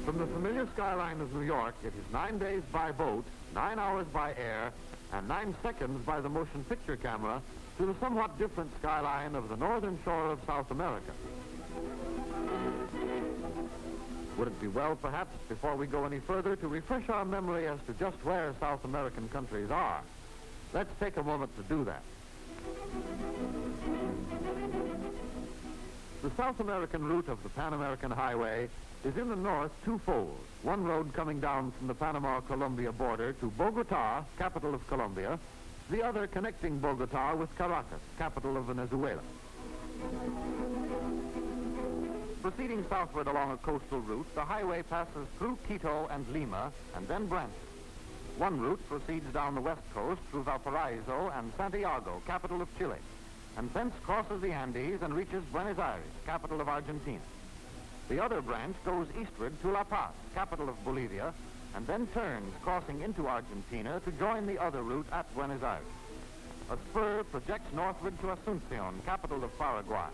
From the familiar skyline of New York, it is 9 days by boat, 9 hours by air, and 9 seconds by the motion picture camera to the somewhat different skyline of the northern shore of South America. Would it be well, perhaps, before we go any further, to refresh our memory as to just where South American countries are? Let's take a moment to do that. The South American route of the Pan American Highway is in the north twofold. One road coming down from the Panama-Colombia border to Bogota, capital of Colombia, the other connecting Bogota with Caracas, capital of Venezuela. Proceeding southward along a coastal route, the highway passes through Quito and Lima and then branches. One route proceeds down the west coast through Valparaiso and Santiago, capital of Chile, and thence crosses the Andes and reaches Buenos Aires, capital of Argentina. The other branch goes eastward to La Paz, capital of Bolivia, and then turns, crossing into Argentina to join the other route at Buenos Aires. A spur projects northward to Asunción, capital of Paraguay.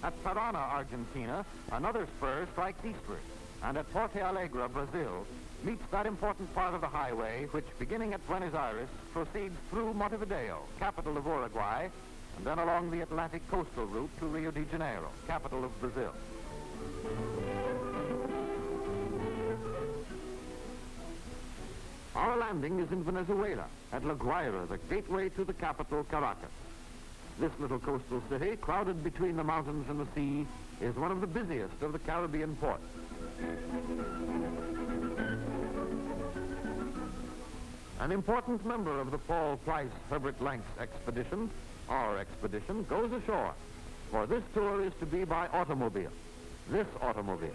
At Parana, Argentina, another spur strikes eastward, and at Porto Alegre, Brazil, meets that important part of the highway which, beginning at Buenos Aires, proceeds through Montevideo, capital of Uruguay, and then along the Atlantic coastal route to Rio de Janeiro, capital of Brazil. Our landing is in Venezuela, at La Guaira, the gateway to the capital, Caracas. This little coastal city, crowded between the mountains and the sea, is one of the busiest of the Caribbean ports. An important member of the Paul Price Herbert Lanks expedition, our expedition, goes ashore, for this tour is to be by automobile. This automobile.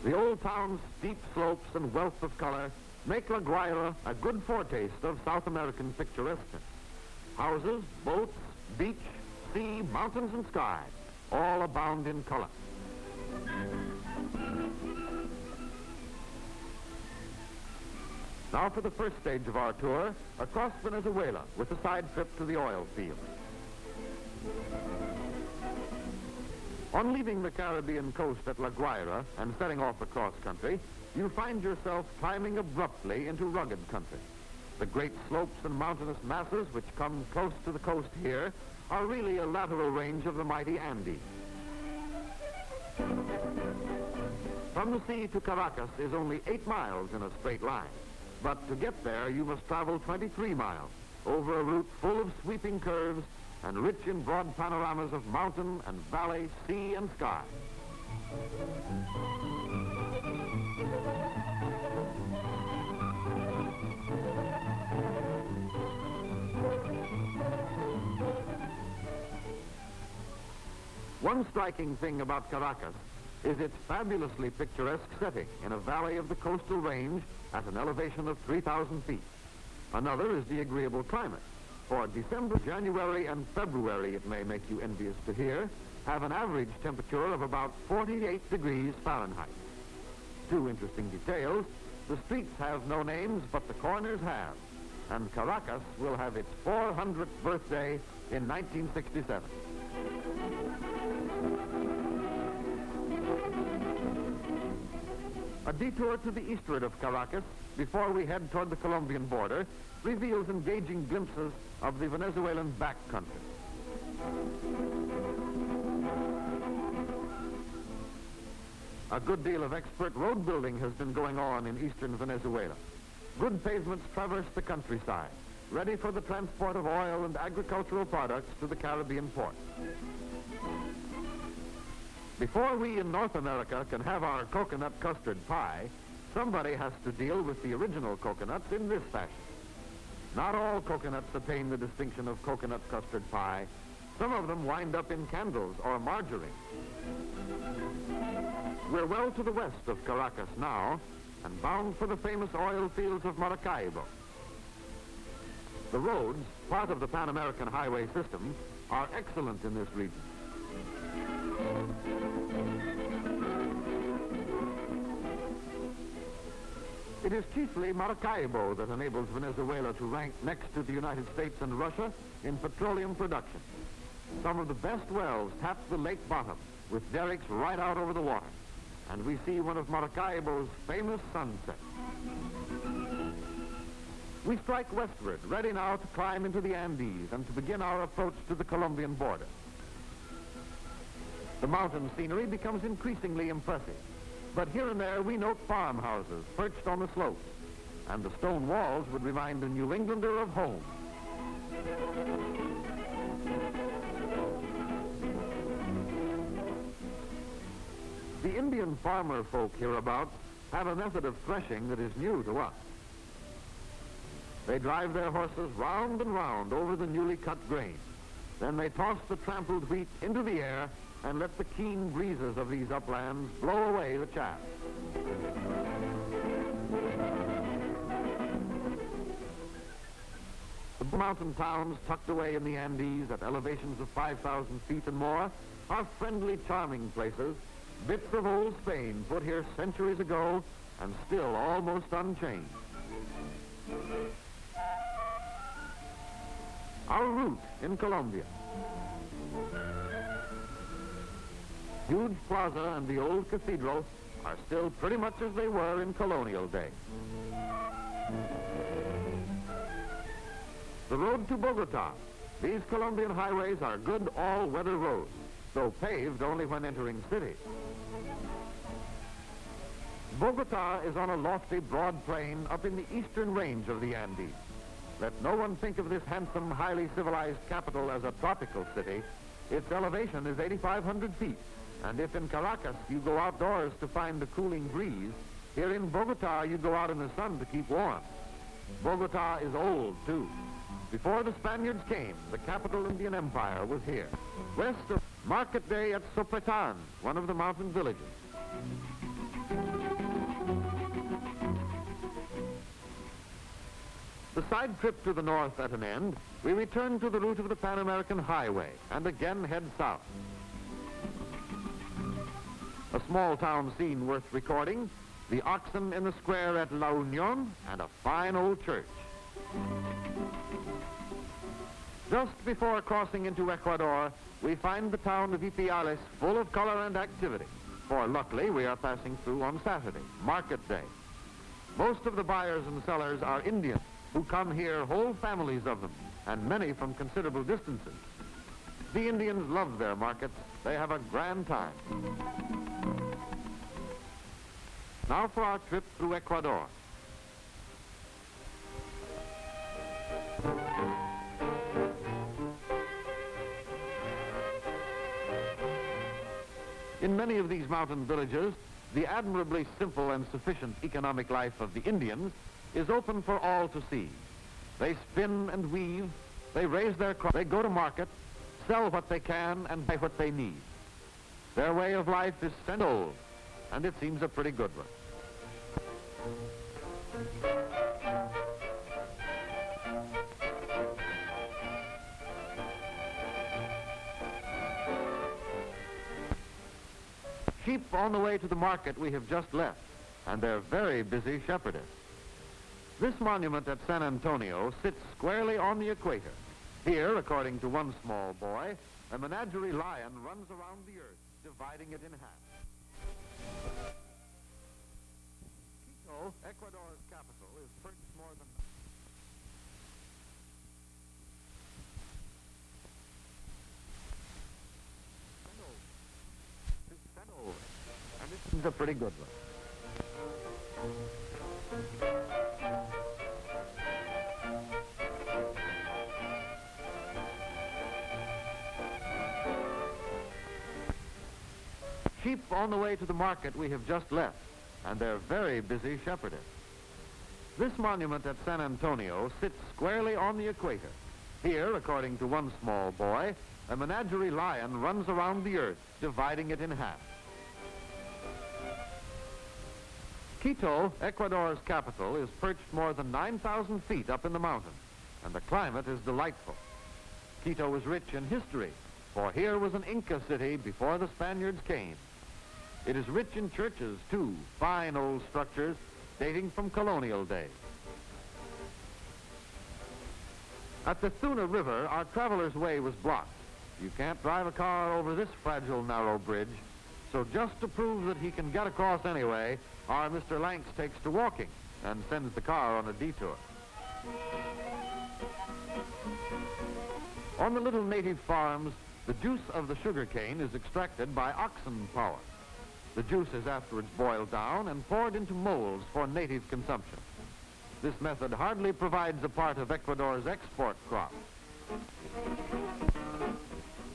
The old town's steep slopes and wealth of color make La Guaira a good foretaste of South American picturesqueness. Houses, boats, beach, sea, mountains, and sky, all abound in color. Now for the first stage of our tour, across Venezuela with a side trip to the oil fields. On leaving the Caribbean coast at La Guaira and setting off across country, you find yourself climbing abruptly into rugged country. The great slopes and mountainous masses which come close to the coast here are really a lateral range of the mighty Andes. From the sea to Caracas is only 8 miles in a straight line, but to get there you must travel 23 miles over a route full of sweeping curves and rich in broad panoramas of mountain and valley, sea and sky. One striking thing about Caracas is its fabulously picturesque setting in a valley of the coastal range at an elevation of 3,000 feet. Another is the agreeable climate. For December, January, and February, it may make you envious to hear, have an average temperature of about 48 degrees Fahrenheit. Two interesting details: the streets have no names, but the corners have. And Caracas will have its 400th birthday in 1967. A detour to the eastward of Caracas, before we head toward the Colombian border, reveals engaging glimpses of the Venezuelan backcountry. A good deal of expert road building has been going on in eastern Venezuela. Good pavements traverse the countryside, ready for the transport of oil and agricultural products to the Caribbean ports. Before we in North America can have our coconut custard pie, somebody has to deal with the original coconuts in this fashion. Not all coconuts attain the distinction of coconut custard pie. Some of them wind up in candles or margarine. We're well to the west of Caracas now and bound for the famous oil fields of Maracaibo. The roads, part of the Pan American highway system, are excellent in this region. It is chiefly Maracaibo that enables Venezuela to rank next to the United States and Russia in petroleum production. Some of the best wells tap the lake bottom with derricks right out over the water. And we see one of Maracaibo's famous sunsets. We strike westward, ready now to climb into the Andes and to begin our approach to the Colombian border. The mountain scenery becomes increasingly impressive, but here and there we note farmhouses perched on the slopes, and the stone walls would remind a New Englander of home. The Indian farmer folk hereabouts have a method of threshing that is new to us. They drive their horses round and round over the newly cut grain. Then they toss the trampled wheat into the air and let the keen breezes of these uplands blow away the chaff. The mountain towns tucked away in the Andes at elevations of 5,000 feet and more are friendly, charming places, bits of old Spain put here centuries ago and still almost unchanged. Our route in Colombia. Huge plaza and the old cathedral are still pretty much as they were in colonial days. The road to Bogota. These Colombian highways are good all-weather roads, though paved only when entering cities. Bogota is on a lofty, broad plain up in the eastern range of the Andes. Let no one think of this handsome, highly civilized capital as a tropical city. Its elevation is 8,500 feet, and if in Caracas you go outdoors to find the cooling breeze, here in Bogota you go out in the sun to keep warm. Bogota is old, too. Before the Spaniards came, the capital Indian Empire was here. West of Market Day at Sopetan, one of the mountain villages. The side trip to the north at an end, we return to the route of the Pan American Highway and again head south. A small town scene worth recording, the oxen in the square at La Union, and a fine old church. Just before crossing into Ecuador, we find the town of Ipiales full of color and activity, for luckily we are passing through on Saturday, market day. Most of the buyers and sellers are Indians, who come here, whole families of them, and many from considerable distances. The Indians love their markets. They have a grand time. Now for our trip through Ecuador. In many of these mountain villages, the admirably simple and sufficient economic life of the Indians is open for all to see. They spin and weave, they raise their crops, they go to market, sell what they can and buy what they need. Their way of life is old, and it seems a pretty good one. Sheep on the way to the market we have just left, and they're very busy shepherdess. This monument at San Antonio sits squarely on the equator. Here, according to one small boy, a menagerie lion runs around the earth, dividing it in half. Quito, Ecuador's capital, is perched more than... And this is a pretty good one. Sheep on the way to the market we have just left, and they're very busy shepherdess. This monument at San Antonio sits squarely on the equator. Here, according to one small boy, a menagerie lion runs around the earth, dividing it in half. Quito, Ecuador's capital, is perched more than 9,000 feet up in the mountains, and the climate is delightful. Quito was rich in history, for here was an Inca city before the Spaniards came. It is rich in churches, too, fine old structures dating from colonial days. At the Thuna River, our traveler's way was blocked, You can't drive a car over this fragile, narrow bridge. So just to prove that he can get across anyway, our Mr. Lanks takes to walking and sends the car on a detour. On the little native farms, the juice of the sugar cane is extracted by oxen power. The juice is afterwards boiled down and poured into molds for native consumption. This method hardly provides a part of Ecuador's export crop.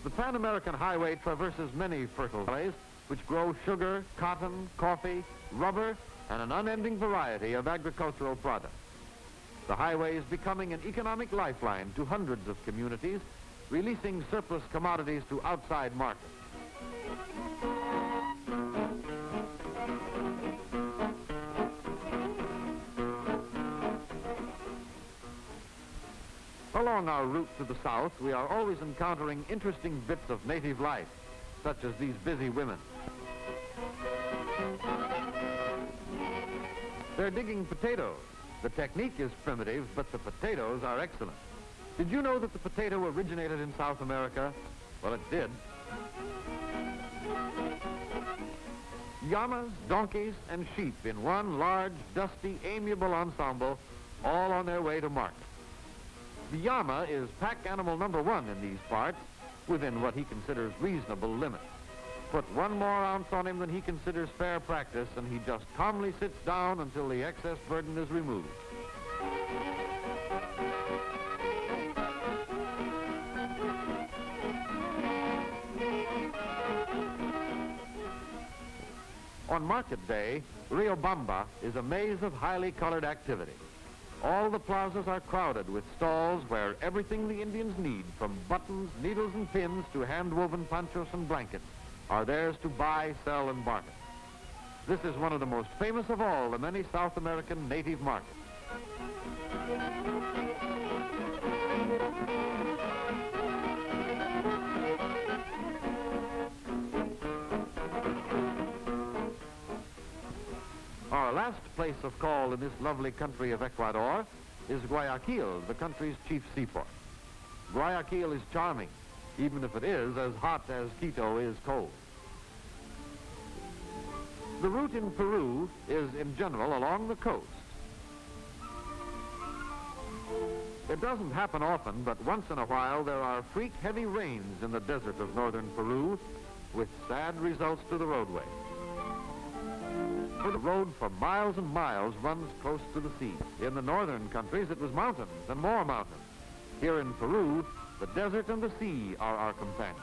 The Pan-American Highway traverses many fertile valleys which grow sugar, cotton, coffee, rubber, and an unending variety of agricultural products. The highway is becoming an economic lifeline to hundreds of communities, releasing surplus commodities to outside markets. Along our route to the south, we are always encountering interesting bits of native life, such as these busy women. They're digging potatoes. The technique is primitive, but the potatoes are excellent. Did you know that the potato originated in South America? Well, it did. Llamas, donkeys, and sheep in one large, dusty, amiable ensemble, all on their way to market. The llama is pack animal number one in these parts, within what he considers reasonable limits. Put one more ounce on him than he considers fair practice, and he just calmly sits down until the excess burden is removed. On market day, Riobamba is a maze of highly colored activity. All the plazas are crowded with stalls where everything the Indians need, from buttons, needles, and pins to hand-woven ponchos and blankets, are theirs to buy, sell, and barter. This is one of the most famous of all the many South American native markets. Our last place of call in this lovely country of Ecuador is Guayaquil, the country's chief seaport. Guayaquil is charming, even if it is as hot as Quito is cold. The route in Peru is, in general, along the coast. It doesn't happen often, but once in a while there are freak heavy rains in the desert of northern Peru, with sad results to the roadway. The road for miles and miles runs close to the sea. In the northern countries, it was mountains and more mountains. Here in Peru, the desert and the sea are our companions.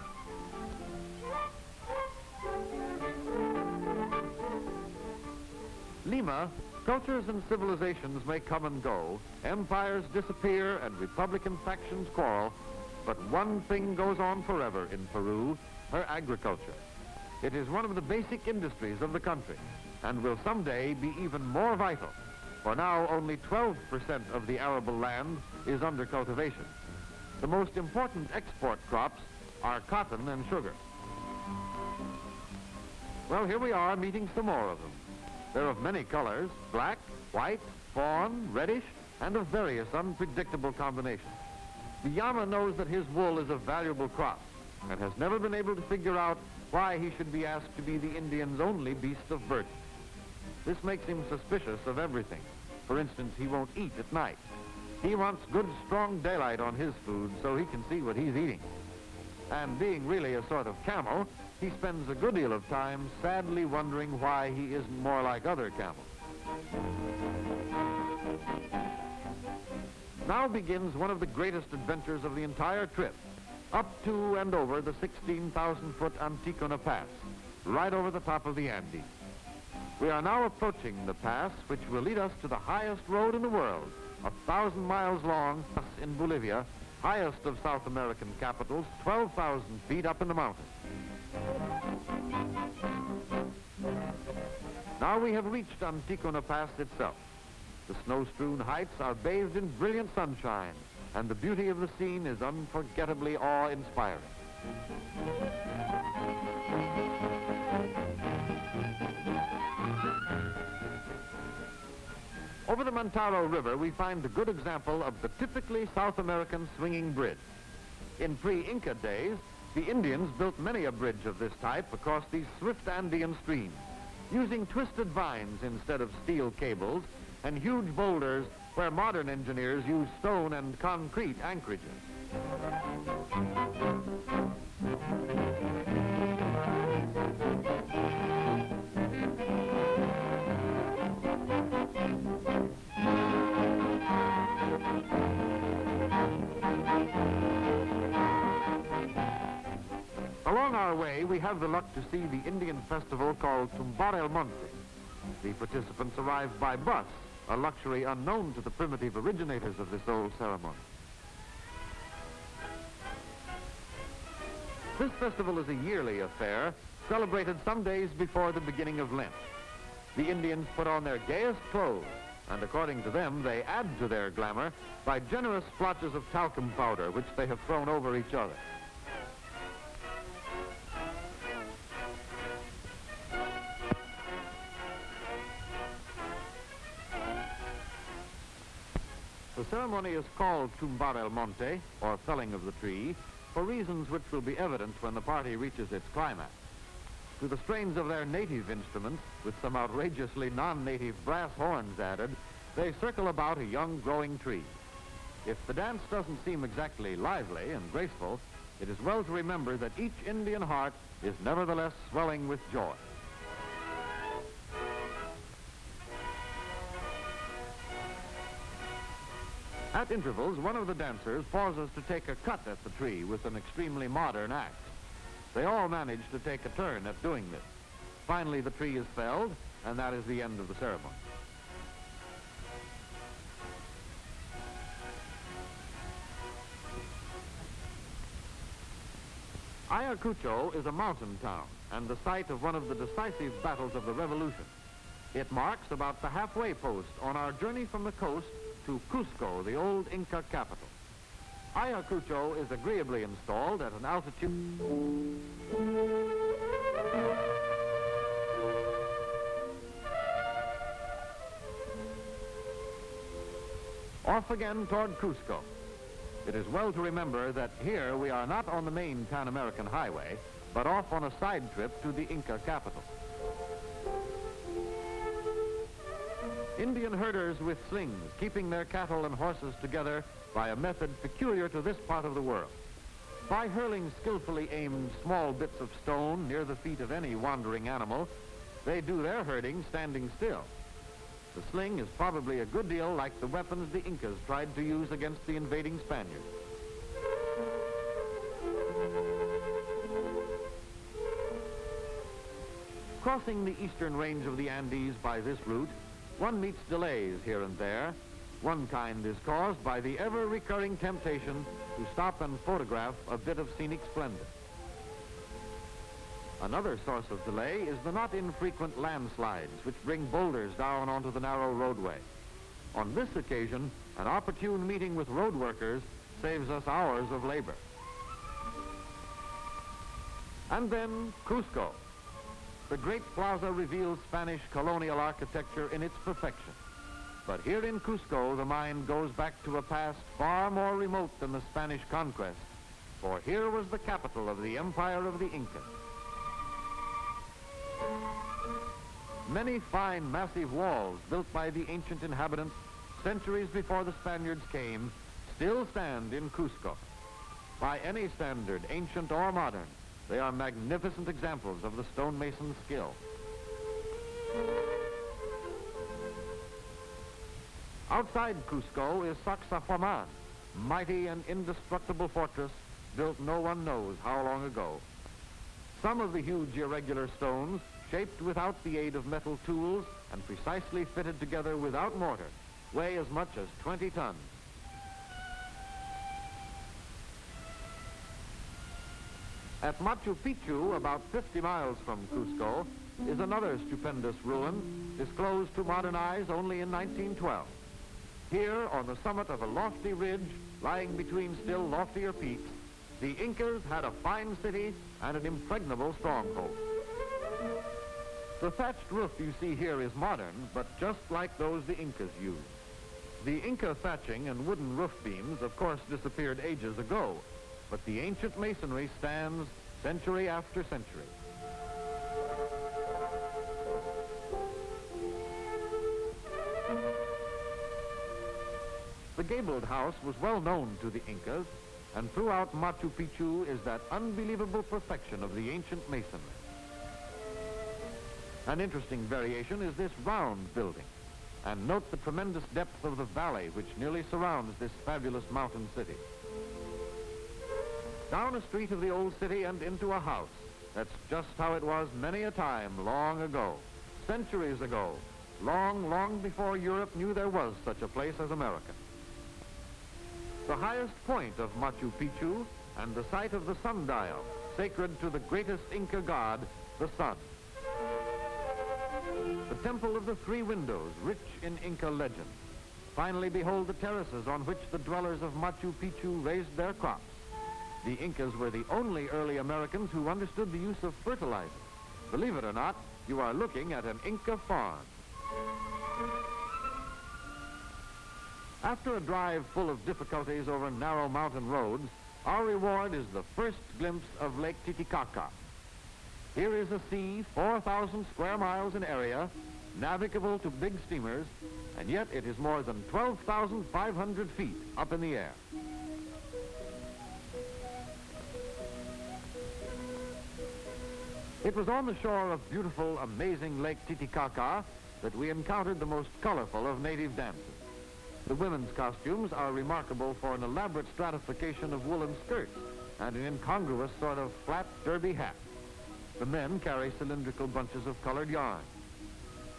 Lima, cultures and civilizations may come and go, empires disappear, and republican factions quarrel, but one thing goes on forever in Peru, her agriculture. It is one of the basic industries of the country, and will someday be even more vital, for now only 12% of the arable land is under cultivation. The most important export crops are cotton and sugar. Well, here we are meeting some more of them. They're of many colors: black, white, fawn, reddish, and of various unpredictable combinations. The llama knows that his wool is a valuable crop and has never been able to figure out why he should be asked to be the Indian's only beast of burden. This makes him suspicious of everything. For instance, he won't eat at night. He wants good, strong daylight on his food so he can see what he's eating. And being really a sort of camel, he spends a good deal of time sadly wondering why he isn't more like other camels. Now begins one of the greatest adventures of the entire trip, up to and over the 16,000-foot Anticona Pass, right over the top of the Andes. We are now approaching the pass, which will lead us to the highest road in the world, 1,000 miles long, in Bolivia, highest of South American capitals, 12,000 feet up in the mountains. Now we have reached Anticona Pass itself. The snow-strewn heights are bathed in brilliant sunshine, and the beauty of the scene is unforgettably awe-inspiring. Over the Mantaro River, we find a good example of the typically South American swinging bridge. In pre-Inca days, The Indians built many a bridge of this type across these swift Andean streams, using twisted vines instead of steel cables and huge boulders where modern engineers use stone and concrete anchorages. Along our way, we have the luck to see the Indian festival called Tumbar el Monte. The participants arrive by bus, a luxury unknown to the primitive originators of this old ceremony. This festival is a yearly affair, celebrated some days before the beginning of Lent. The Indians put on their gayest clothes, and according to them, they add to their glamour by generous splotches of talcum powder, which they have thrown over each other. The ceremony is called Tumbar el Monte, or felling of the tree, for reasons which will be evident when the party reaches its climax. To the strains of their native instruments, with some outrageously non-native brass horns added, they circle about a young growing tree. If the dance doesn't seem exactly lively and graceful, it is well to remember that each Indian heart is nevertheless swelling with joy. At intervals, one of the dancers pauses to take a cut at the tree with an extremely modern axe. They all manage to take a turn at doing this. Finally, the tree is felled, and that is the end of the ceremony. Ayacucho is a mountain town and the site of one of the decisive battles of the Revolution. It marks about the halfway post on our journey from the coast to Cuzco, the old Inca capital. Ayacucho is agreeably installed at an altitude off again toward Cuzco. It is well to remember that here we are not on the main Pan-American highway, but off on a side trip to the Inca capital. Indian herders with slings, keeping their cattle and horses together by a method peculiar to this part of the world. By hurling skillfully aimed small bits of stone near the feet of any wandering animal, they do their herding standing still. The sling is probably a good deal like the weapons the Incas tried to use against the invading Spaniards. Crossing the eastern range of the Andes by this route, one meets delays here and there. One kind is caused by the ever-recurring temptation to stop and photograph a bit of scenic splendor. Another source of delay is the not infrequent landslides which bring boulders down onto the narrow roadway. On this occasion, an opportune meeting with road workers saves us hours of labor. And then Cuzco. The great plaza reveals Spanish colonial architecture in its perfection. But here in Cuzco, the mind goes back to a past far more remote than the Spanish conquest, for here was the capital of the empire of the Inca. Many fine, massive walls built by the ancient inhabitants centuries before the Spaniards came still stand in Cuzco. By any standard, ancient or modern, they are magnificent examples of the stonemason's skill. Outside Cuzco is Sacsayhuaman, mighty and indestructible fortress built no one knows how long ago. Some of the huge irregular stones, shaped without the aid of metal tools and precisely fitted together without mortar, weigh as much as 20 tons. At Machu Picchu, about 50 miles from Cuzco, is another stupendous ruin, disclosed to modern eyes only in 1912. Here, on the summit of a lofty ridge, lying between still loftier peaks, the Incas had a fine city and an impregnable stronghold. The thatched roof you see here is modern, but just like those the Incas used. The Inca thatching and wooden roof beams, of course, disappeared ages ago, but the ancient masonry stands century after century. The gabled house was well known to the Incas, and throughout Machu Picchu is that unbelievable perfection of the ancient masonry. An interesting variation is this round building, and note the tremendous depth of the valley which nearly surrounds this fabulous mountain city. Down a street of the old city and into a house. That's just how it was many a time long ago, centuries ago, long, long before Europe knew there was such a place as America. The highest point of Machu Picchu and the site of the sundial, sacred to the greatest Inca god, the sun. The temple of the three windows, rich in Inca legend. Finally, behold the terraces on which the dwellers of Machu Picchu raised their crops. The Incas were the only early Americans who understood the use of fertilizer. Believe it or not, you are looking at an Inca farm. After a drive full of difficulties over narrow mountain roads, our reward is the first glimpse of Lake Titicaca. Here is a sea 4,000 square miles in area, navigable to big steamers, and yet it is more than 12,500 feet up in the air. It was on the shore of beautiful, amazing Lake Titicaca that we encountered the most colorful of native dances. The women's costumes are remarkable for an elaborate stratification of woolen skirts and an incongruous sort of flat derby hat. The men carry cylindrical bunches of colored yarn.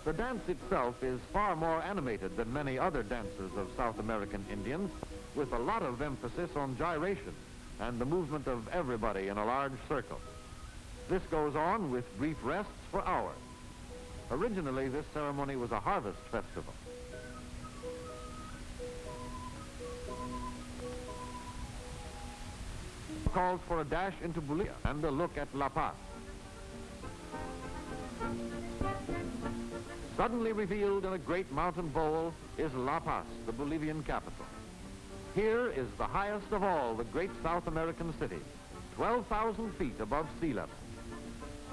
The dance itself is far more animated than many other dances of South American Indians, with a lot of emphasis on gyration and the movement of everybody in a large circle. This goes on with brief rests for hours. Originally, this ceremony was a harvest festival. Calls for a dash into Bolivia and a look at La Paz. Suddenly revealed in a great mountain bowl is La Paz, the Bolivian capital. Here is the highest of all the great South American cities, 12,000 feet above sea level.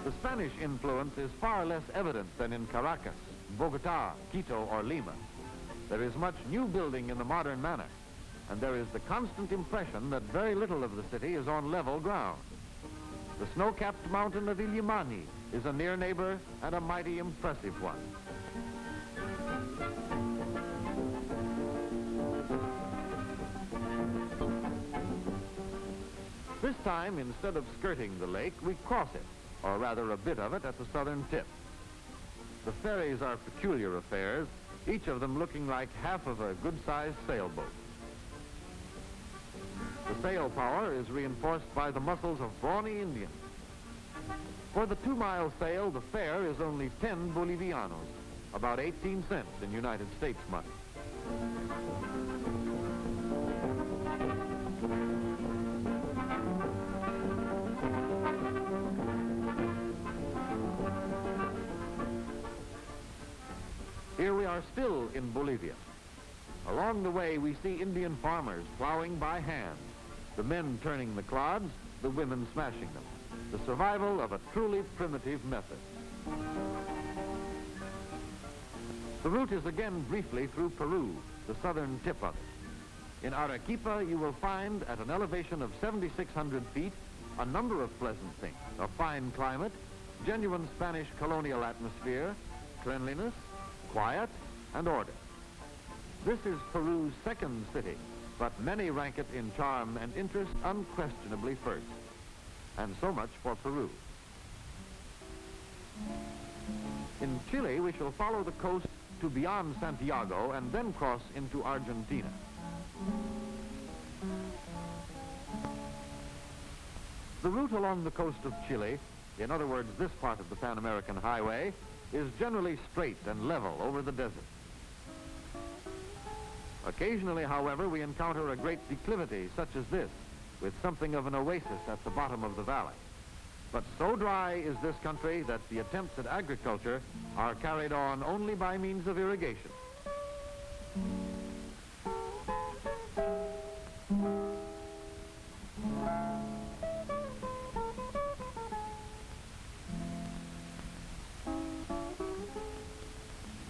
The Spanish influence is far less evident than in Caracas, Bogota, Quito, or Lima. There is much new building in the modern manner, and there is the constant impression that very little of the city is on level ground. The snow-capped mountain of Ilamas is a near neighbor and a mighty impressive one. This time, instead of skirting the lake, we cross it, or rather a bit of it at the southern tip. The ferries are peculiar affairs, each of them looking like half of a good-sized sailboat. The sail power is reinforced by the muscles of brawny Indians. For the 2-mile sail, the fare is only 10 Bolivianos, about 18 cents in United States money. Here we are still in Bolivia. Along the way, we see Indian farmers plowing by hand, the men turning the clods, the women smashing them. The survival of a truly primitive method. The route is again briefly through Peru, the southern tip of it. In Arequipa, you will find at an elevation of 7,600 feet a number of pleasant things: a fine climate, genuine Spanish colonial atmosphere, cleanliness, quiet, and order. This is Peru's second city, but many rank it in charm and interest unquestionably first. And so much for Peru. In Chile, we shall follow the coast to beyond Santiago and then cross into Argentina. The route along the coast of Chile, in other words, this part of the Pan American Highway, is generally straight and level over the desert. Occasionally, however, we encounter a great declivity such as this, with something of an oasis at the bottom of the valley. But so dry is this country that the attempts at agriculture are carried on only by means of irrigation.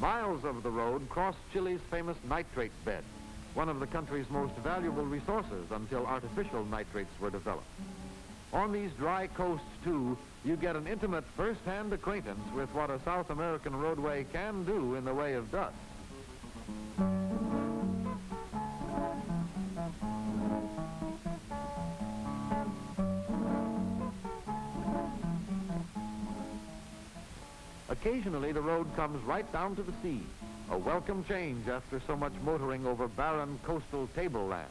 Miles of the road cross Chile's famous nitrate bed, one of the country's most valuable resources until artificial nitrates were developed. On these dry coasts, too, you get an intimate first-hand acquaintance with what a South American roadway can do in the way of dust. Occasionally, the road comes right down to the sea, a welcome change after so much motoring over barren coastal tableland.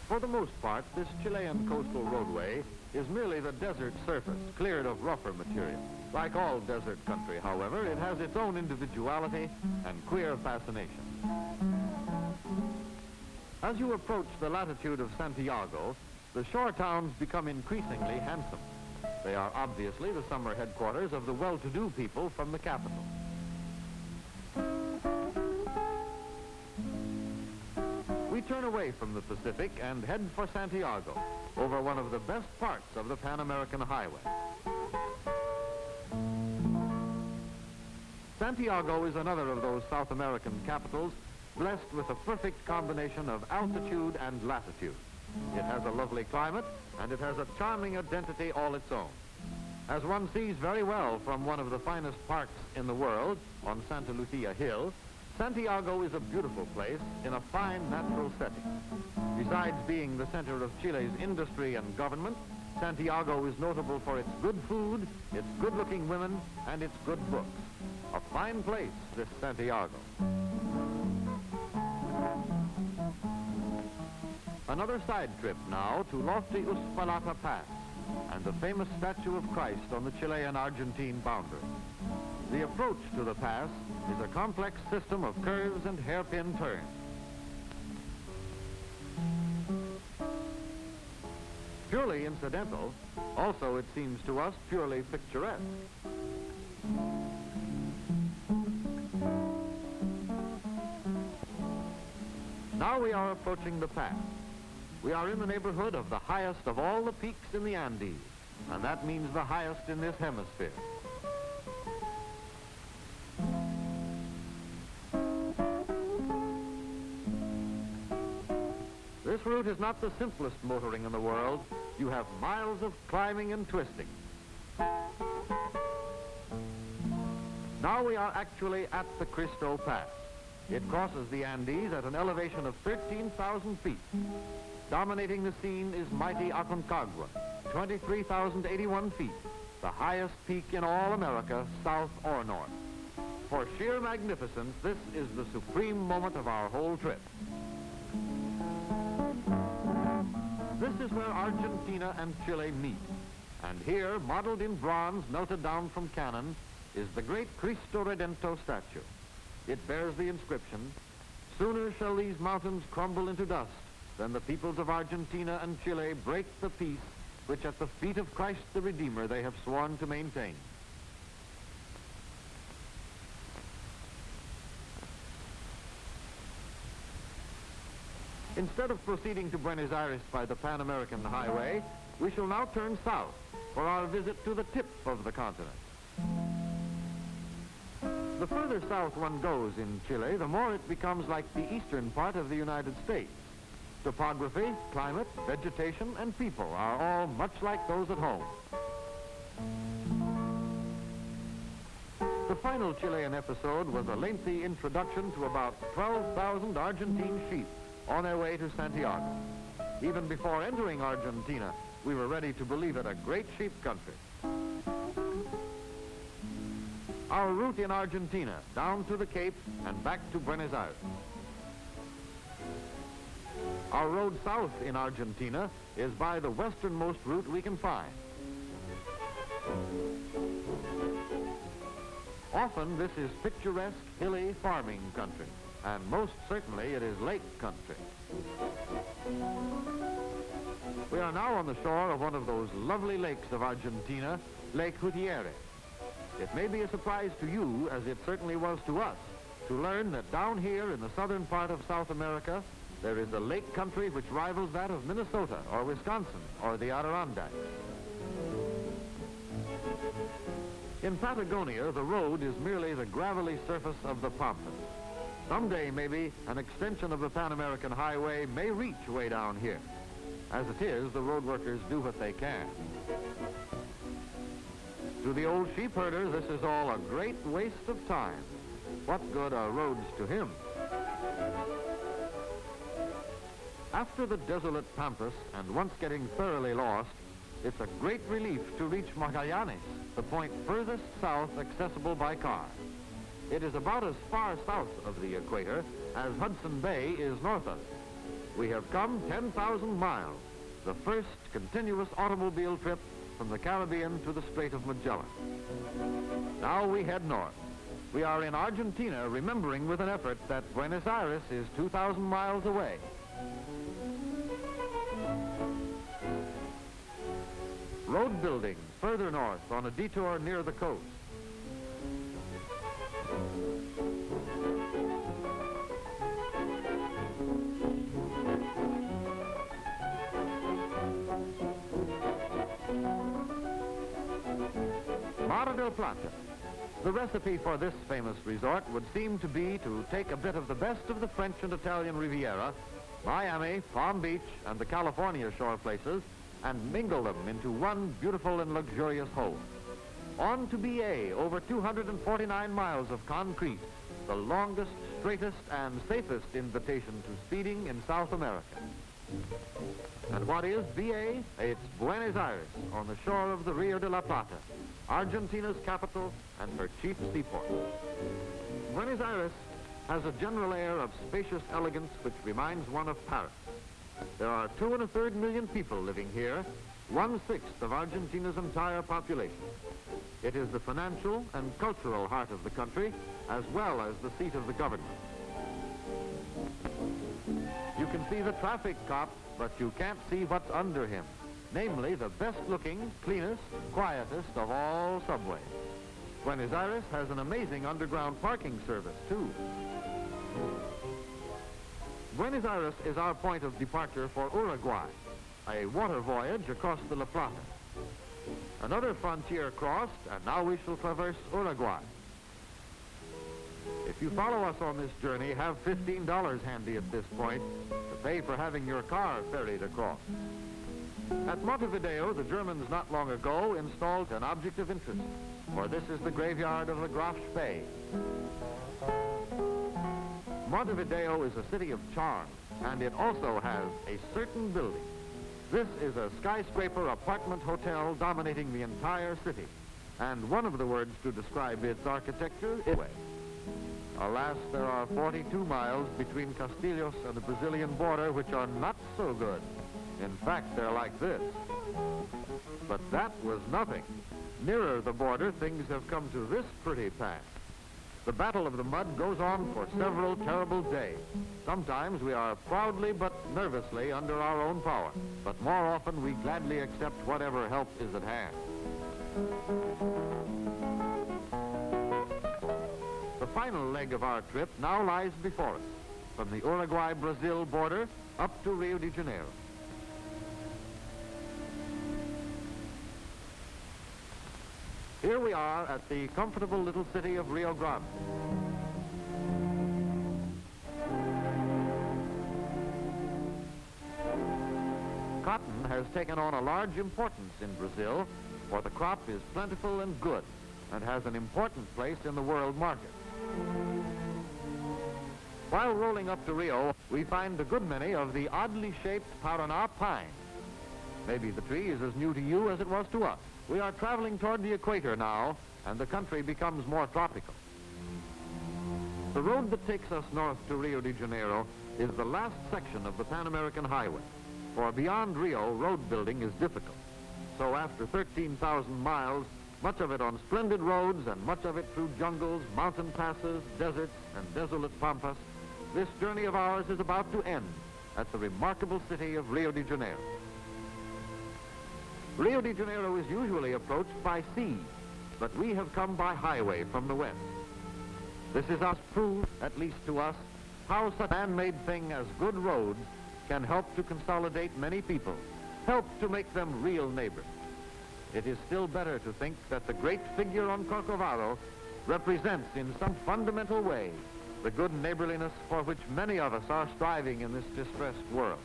For the most part, this Chilean coastal roadway is merely the desert surface, cleared of rougher material. Like all desert country, however, it has its own individuality and queer fascination. As you approach the latitude of Santiago, the shore towns become increasingly handsome. They are obviously the summer headquarters of the well-to-do people from the capital. We turn away from the Pacific and head for Santiago, over one of the best parts of the Pan American Highway. Santiago is another of those South American capitals blessed with a perfect combination of altitude and latitude. It has a lovely climate, and it has a charming identity all its own. As one sees very well from one of the finest parks in the world, on Santa Lucia Hill, Santiago is a beautiful place in a fine natural setting. Besides being the center of Chile's industry and government, Santiago is notable for its good food, its good-looking women, and its good books. A fine place, this Santiago. Another side trip now to lofty Uspallata Pass and the famous statue of Christ on the Chilean-Argentine boundary. The approach to the pass is a complex system of curves and hairpin turns. Purely incidental, also it seems to us purely picturesque. Now we are approaching the pass. We are in the neighborhood of the highest of all the peaks in the Andes, and that means the highest in this hemisphere. This route is not the simplest motoring in the world. You have miles of climbing and twisting. Now we are actually at the Cristo Pass. It crosses the Andes at an elevation of 13,000 feet. Dominating the scene is mighty Aconcagua, 23,081 feet, the highest peak in all America, south or north. For sheer magnificence, this is the supreme moment of our whole trip. This is where Argentina and Chile meet. And here, modeled in bronze melted down from cannon, is the great Cristo Redentor statue. It bears the inscription, "Sooner shall these mountains crumble into dust than the peoples of Argentina and Chile break the peace which at the feet of Christ the Redeemer they have sworn to maintain." Instead of proceeding to Buenos Aires by the Pan American Highway, we shall now turn south for our visit to the tip of the continent. The further south one goes in Chile, the more it becomes like the eastern part of the United States. Topography, climate, vegetation, and people are all much like those at home. The final Chilean episode was a lengthy introduction to about 12,000 Argentine sheep on their way to Santiago. Even before entering Argentina, we were ready to believe it a great sheep country. Our route in Argentina, down to the Cape and back to Buenos Aires. Our road south in Argentina is by the westernmost route we can find. Often this is picturesque, hilly farming country, and most certainly it is lake country. We are now on the shore of one of those lovely lakes of Argentina, Lake Gutierrez. It may be a surprise to you, as it certainly was to us, to learn that down here in the southern part of South America, there is a lake country which rivals that of Minnesota or Wisconsin or the Adirondacks. In Patagonia, the road is merely the gravelly surface of the pampas. Someday, maybe, an extension of the Pan American Highway may reach way down here. As it is, the road workers do what they can. To the old sheep herder, this is all a great waste of time. What good are roads to him? After the desolate pampas, and once getting thoroughly lost, it's a great relief to reach Magallanes, the point furthest south accessible by car. It is about as far south of the equator as Hudson Bay is north of it. We have come 10,000 miles, the first continuous automobile trip from the Caribbean to the Strait of Magellan. Now we head north. We are in Argentina, remembering with an effort that Buenos Aires is 2,000 miles away. Road building further north on a detour near the coast. Mar del Plata. The recipe for this famous resort would seem to be to take a bit of the best of the French and Italian Riviera, Miami, Palm Beach, and the California shore places, and mingle them into one beautiful and luxurious whole. On to BA, over 249 miles of concrete, the longest, straightest, and safest invitation to speeding in South America. And what is BA? It's Buenos Aires, on the shore of the Rio de la Plata, Argentina's capital and her chief seaport. Buenos Aires has a general air of spacious elegance which reminds one of Paris. There are 2.25 million people living here, 1/6 of Argentina's entire population. It is the financial and cultural heart of the country, as well as the seat of the government. You can see the traffic cop, but you can't see what's under him, namely the best-looking, cleanest, quietest of all subways. Buenos Aires has an amazing underground parking service, too. Buenos Aires is our point of departure for Uruguay, a water voyage across the La Plata. Another frontier crossed, and now we shall traverse Uruguay. If you follow us on this journey, have $15 handy at this point to pay for having your car ferried across. At Montevideo, the Germans not long ago installed an object of interest, for this is the graveyard of the Graf Spee. Montevideo is a city of charm, and it also has a certain building. This is a skyscraper apartment hotel dominating the entire city, and one of the words to describe its architecture is way. Alas, there are 42 miles between Castillos and the Brazilian border which are not so good. In fact, they're like this. But that was nothing. Nearer the border, things have come to this pretty pass. The Battle of the Mud goes on for several terrible days. Sometimes we are proudly but nervously under our own power, but more often we gladly accept whatever help is at hand. The final leg of our trip now lies before us, from the Uruguay-Brazil border up to Rio de Janeiro. Here we are at the comfortable little city of Rio Grande. Cotton has taken on a large importance in Brazil, for the crop is plentiful and good, and has an important place in the world market. While rolling up to Rio, we find a good many of the oddly shaped Paraná pine. Maybe the tree is as new to you as it was to us. We are traveling toward the equator now, and the country becomes more tropical. The road that takes us north to Rio de Janeiro is the last section of the Pan American Highway, for beyond Rio, road building is difficult. So after 13,000 miles, much of it on splendid roads and much of it through jungles, mountain passes, deserts, and desolate pampas, this journey of ours is about to end at the remarkable city of Rio de Janeiro. Rio de Janeiro is usually approached by sea, but we have come by highway from the west. This is us proof, at least to us, how such a man-made thing as good roads can help to consolidate many people, help to make them real neighbors. it is still better to think that the great figure on Corcovado represents in some fundamental way the good neighborliness for which many of us are striving in this distressed world.